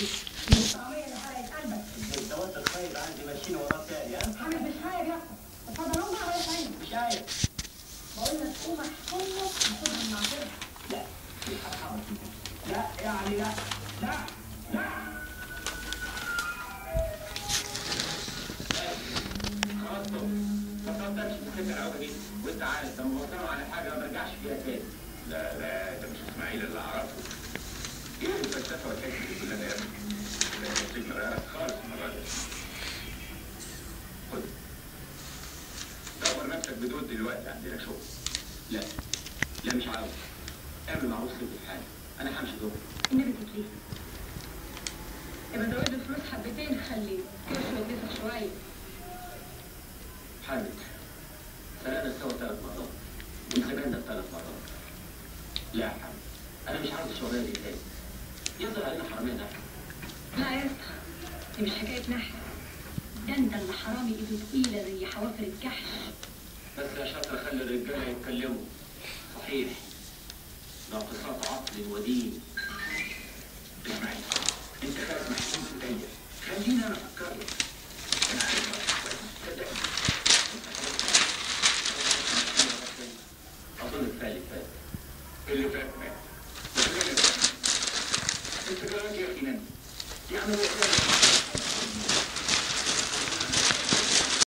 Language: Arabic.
الطعمية اللي حرقت قلبك. انت وانت الخايب عندي ماشيين وراه تاني ها؟ حامد مش خايب يا اسطى. اتفضل قوم بقى ولا خايب. مش عارف. بقول لك قوم احكمك وخدها من عصيرها. لا مش هتحرك. لا يعني لا لا لا. خلاص ما تفضلش تفتكر العوجه دي وانت عارف لما بطلوا على حاجه ما برجعش فيها تاني. لا لا ده مش اسماعيل اللي اعرفه. ايه الفلسفه والحكمه دي كلها يا ابني؟ ده السجن غيرك خالص المره دي. خد دور نفسك بدون دلوقتي عندنا شغل. لا لا مش عاوز. اعمل معروف سيب الحاجه انا همشي دور. النبي تكليف. يبقى زود الفلوس حبتين خليه كرشه يتنفخ شويه. حامد سرقنا سوا 3 مرات وانسجننا 3 مرات. لا يا حامد انا مش عاوز الشغلانه دي تاني. يفضل علينا حراميه نحن. لا يا اسطى دي مش حكايه نحل. ده انت اللي حرامي ايده تقيله زي حوافر الكحش. بس يا شاطر خلي الرجاله يتكلموا. صحيح ناقصات عقل ودين. اسمعي انت خايف محسوس ايديا خليني انا افكر لك. انا عارف صدقني اظن كفايه اللي فات. اللي فات مات. انت كمان يا اخي نام يعني